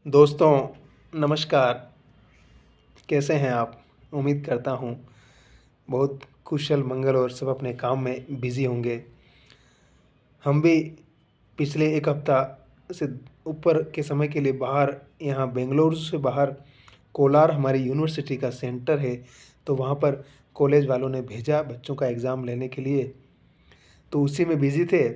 दोस्तों, नमस्कार। कैसे हैं आप? उम्मीद करता हूँ बहुत कुशल मंगल और सब अपने काम में बिज़ी होंगे। हम भी पिछले 1 हफ़्ता से ऊपर के समय के लिए बाहर यहाँ बेंगलुरु से बाहर कोलार हमारी यूनिवर्सिटी का सेंटर है, तो वहाँ पर कॉलेज वालों ने भेजा बच्चों का एग्ज़ाम लेने के लिए। तो उसी में बिज़ी थे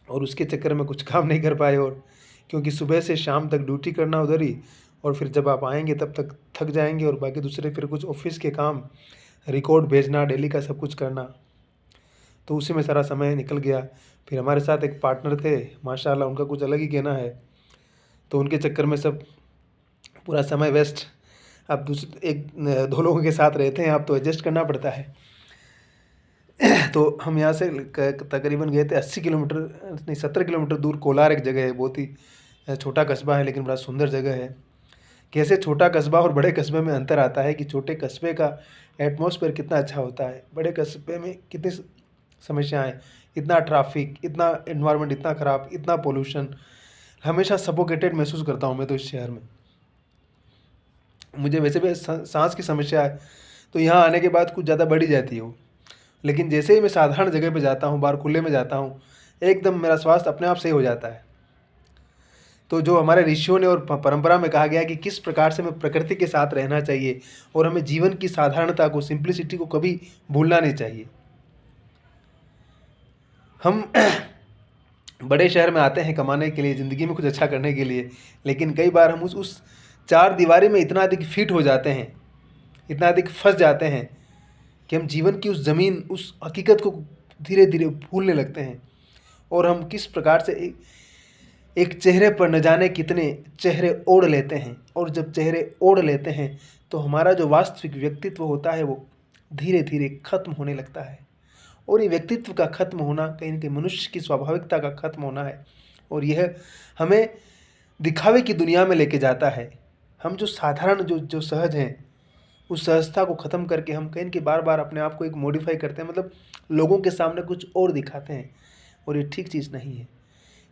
और उसके चक्कर में कुछ काम नहीं कर पाए, और क्योंकि सुबह से शाम तक ड्यूटी करना उधर ही, और फिर जब आप आएँगे तब तक थक जाएँगे, और बाकी दूसरे फिर कुछ ऑफ़िस के काम, रिकॉर्ड भेजना, डेली का सब कुछ करना, तो उसी में सारा समय निकल गया। फिर हमारे साथ एक पार्टनर थे, माशाल्लाह उनका कुछ अलग ही कहना है, तो उनके चक्कर में सब पूरा समय वेस्ट। अब 2 लोगों के साथ रहते हैं, अब तो एडजस्ट करना पड़ता है। तो हम यहाँ से तकरीबन गए थे 80 किलोमीटर, नहीं 70 किलोमीटर दूर कोलार एक जगह है, बहुत ही छोटा कस्बा है लेकिन बड़ा सुंदर जगह है। कैसे छोटा कस्बा और बड़े कस्बे में अंतर आता है कि छोटे कस्बे का एटमॉस्फेयर कितना अच्छा होता है, बड़े कस्बे में कितनी समस्याएं, इतना ट्रैफिक, इतना एनवायरनमेंट इतना ख़राब, इतना पोल्यूशन। हमेशा सफोकेटेड महसूस करता हूँ मैं तो इस शहर में। मुझे वैसे भी सांस की समस्या है, तो यहाँ आने के बाद कुछ ज़्यादा बढ़ ही जाती है वो। लेकिन जैसे ही मैं साधारण जगह पे जाता हूँ, बाहर खुले में जाता हूँ, एकदम मेरा स्वास्थ्य अपने आप सही हो जाता है। तो जो हमारे ऋषियों ने और परंपरा में कहा गया है कि किस प्रकार से हमें प्रकृति के साथ रहना चाहिए, और हमें जीवन की साधारणता को, सिंप्लिसिटी को कभी भूलना नहीं चाहिए। हम बड़े शहर में आते हैं कमाने के लिए, ज़िंदगी में कुछ अच्छा करने के लिए, लेकिन कई बार हम उस चार दीवारी में इतना अधिक फिट हो जाते हैं, इतना अधिक फंस जाते हैं कि हम जीवन की उस ज़मीन, उस हकीकत को धीरे धीरे भूलने लगते हैं। और हम किस प्रकार से एक चेहरे पर न जाने कितने चेहरे ओढ़ लेते हैं, और जब चेहरे ओढ़ लेते हैं तो हमारा जो वास्तविक व्यक्तित्व होता है वो धीरे धीरे खत्म होने लगता है। और ये व्यक्तित्व का खत्म होना कहीं न कहीं मनुष्य की स्वाभाविकता का खत्म होना है, और यह हमें दिखावे की दुनिया में लेके जाता है। हम जो साधारण, जो सहज हैं, उस सहजता को ख़त्म करके हम कहीं न कहीं बार-बार अपने आप को एक मॉडिफ़ाई करते हैं, मतलब लोगों के सामने कुछ और दिखाते हैं, और ये ठीक चीज़ नहीं है।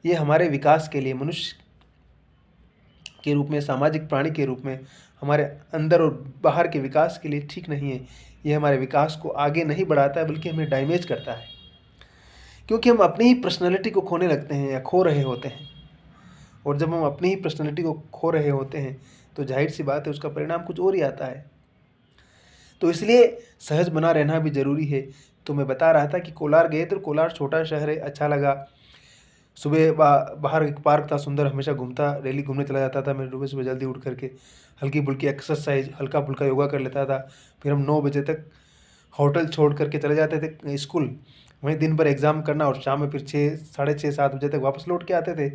ये हमारे विकास के लिए, मनुष्य के रूप में, सामाजिक प्राणी के रूप में, हमारे अंदर और बाहर के विकास के लिए ठीक नहीं है। ये हमारे विकास को आगे नहीं बढ़ाता है, बल्कि हमें डैमेज करता है, क्योंकि हम अपनी ही पर्सनैलिटी को खोने लगते हैं या खो रहे होते हैं। और जब हम अपनी ही पर्सनैलिटी को खो रहे होते हैं तो ज़ाहिर-सी बात है उसका परिणाम कुछ और ही आता है। तो इसलिए सहज बना रहना भी ज़रूरी है। तो मैं बता रहा था कि कोलार गए थे, कोलार छोटा शहर है, अच्छा लगा। सुबह बाहर एक पार्क था सुंदर, हमेशा घूमता, डेली घूमने चला जाता था मैं सुबह जल्दी उठ करके। हल्की-फुल्की एक्सरसाइज, हल्का-फुल्का योगा कर लेता था। फिर हम 9 बजे तक होटल छोड़ करके चले जाते थे स्कूल। वहीं दिन भर एग्ज़ाम करना, और शाम में फिर 6, साढ़े 6, 7 बजे तक वापस लौट के आते थे।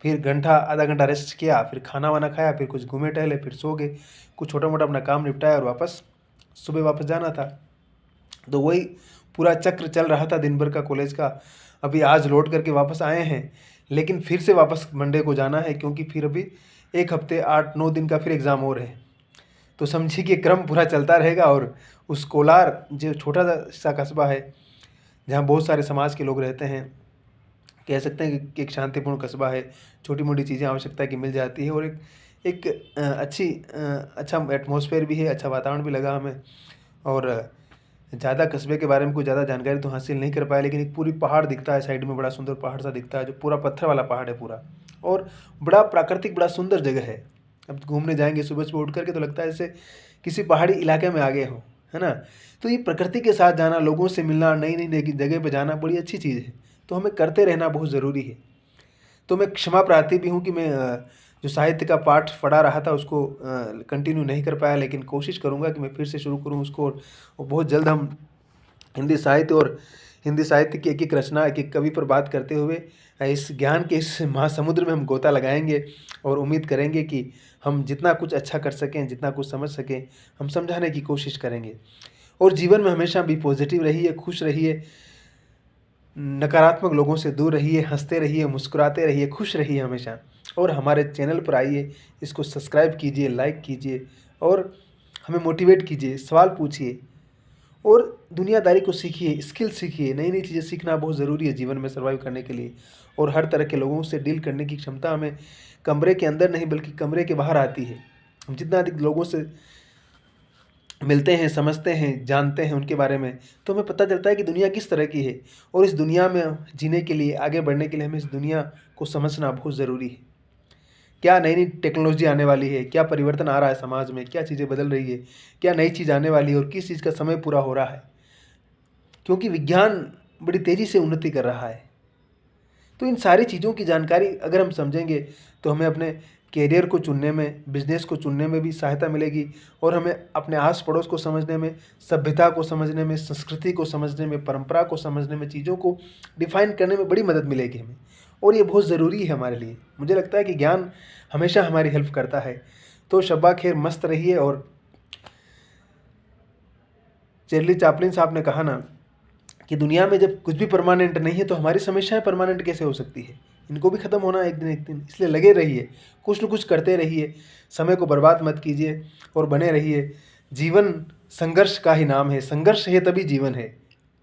फिर घंटा, आधा घंटा रेस्ट किया, फिर खाना-वाना खाया, फिर कुछ घूमे टहले, फिर सो गए। कुछ छोटा-मोटा अपना काम निपटाया और वापस सुबह वापस जाना था। तो वही पूरा चक्र चल रहा था दिन भर का कॉलेज का। अभी आज लौट करके वापस आए हैं, लेकिन फिर से वापस मंडे को जाना है, क्योंकि फिर अभी 1 हफ्ते 8-9 दिन का फिर एग्ज़ाम और है। तो समझिए कि क्रम पूरा चलता रहेगा। और उस कोलार जो छोटा सा कस्बा है, जहाँ बहुत सारे समाज के लोग रहते हैं, कह सकते हैं कि एक शांतिपूर्ण कस्बा है। छोटी-मोटी चीज़ें आवश्यकता की मिल जाती है, और एक अच्छा एटमॉस्फेयर भी है, अच्छा वातावरण भी लगा हमें। और ज़्यादा कस्बे के बारे में कोई ज़्यादा जानकारी तो हासिल नहीं कर पाया, लेकिन एक पूरी पहाड़ दिखता है साइड में, बड़ा सुंदर पहाड़ सा दिखता है, जो पूरा पत्थर वाला पहाड़ है पूरा, और बड़ा प्राकृतिक, बड़ा सुंदर जगह है। अब घूमने जाएँगे सुबह-सुबह उठ कर के तो लगता है जैसे किसी पहाड़ी इलाके में आ गए हों, है ना? तो ये प्रकृति के साथ जाना, लोगों से मिलना, नई-नई जगह पे जाना बड़ी अच्छी चीज़ है। तो हमें करते रहना बहुत ज़रूरी है। तो मैं क्षमा प्रार्थी भी हूँ कि मैं जो साहित्य का पाठ पढ़ा रहा था उसको कंटिन्यू नहीं कर पाया, लेकिन कोशिश करूँगा कि मैं फिर से शुरू करूँ उसको, और बहुत जल्द हम हिंदी साहित्य की एक-एक रचना, एक-एक कवि पर बात करते हुए इस ज्ञान के इस महासमुद्र में हम गोता लगाएँगे, और उम्मीद करेंगे कि हम जितना कुछ अच्छा कर सकें, जितना कुछ समझ सकें, हम समझाने की कोशिश करेंगे। और जीवन में हमेशा भी पॉजिटिव रहिए, खुश रहिए, नकारात्मक लोगों से दूर रहिए, हँसते रहिए, मुस्कुराते रहिए, खुश रहिए हमेशा। और हमारे चैनल पर आइए, इसको सब्सक्राइब कीजिए, लाइक कीजिए, और हमें मोटिवेट कीजिए, सवाल पूछिए, और दुनियादारी को सीखिए, स्किल सीखिए, नई नई चीज़ें सीखना बहुत ज़रूरी है जीवन में सर्वाइव करने के लिए। और हर तरह के लोगों से डील करने की क्षमता हमें कमरे के अंदर नहीं बल्कि कमरे के बाहर आती है। हम जितना अधिक लोगों से मिलते हैं, समझते हैं, जानते हैं उनके बारे में, तो हमें पता चलता है कि दुनिया किस तरह की है। और इस दुनिया में जीने के लिए, आगे बढ़ने के लिए हमें इस दुनिया को समझना बहुत ज़रूरी है। क्या नई नई टेक्नोलॉजी आने वाली है, क्या परिवर्तन आ रहा है समाज में, क्या चीज़ें बदल रही है, क्या नई चीज़ आने वाली है और किस चीज़ का समय पूरा हो रहा है, क्योंकि विज्ञान बड़ी तेज़ी से उन्नति कर रहा है। तो इन सारी चीज़ों की जानकारी अगर हम समझेंगे तो हमें अपने कैरियर को चुनने में, बिजनेस को चुनने में भी सहायता मिलेगी। और हमें अपने आस पड़ोस को समझने में, सभ्यता को समझने में, संस्कृति को समझने में, परंपरा को समझने में, चीज़ों को डिफाइन करने में बड़ी मदद मिलेगी हमें। और ये बहुत ज़रूरी है हमारे लिए। मुझे लगता है कि ज्ञान हमेशा हमारी हेल्प करता है। तो शब्बा खैर, मस्त रहिए। और चार्ली चैपलिन साहब ने कहा ना कि दुनिया में जब कुछ भी परमानेंट नहीं है तो हमारी समस्याएं परमानेंट कैसे हो सकती है। इनको भी ख़त्म होना है एक दिन। इसलिए लगे रहिए, कुछ न कुछ करते रहिए, समय को बर्बाद मत कीजिए और बने रहिए। जीवन संघर्ष का ही नाम है, संघर्ष है तभी जीवन है।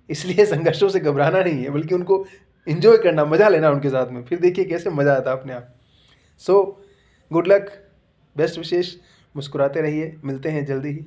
इसलिए संघर्षों से घबराना नहीं है बल्कि उनको एंजॉय करना, मज़ा लेना उनके साथ में, फिर देखिए कैसे मज़ा आता है अपने आप। सो गुड लक, बेस्ट विशेष, मुस्कुराते रहिए, मिलते हैं जल्दी ही।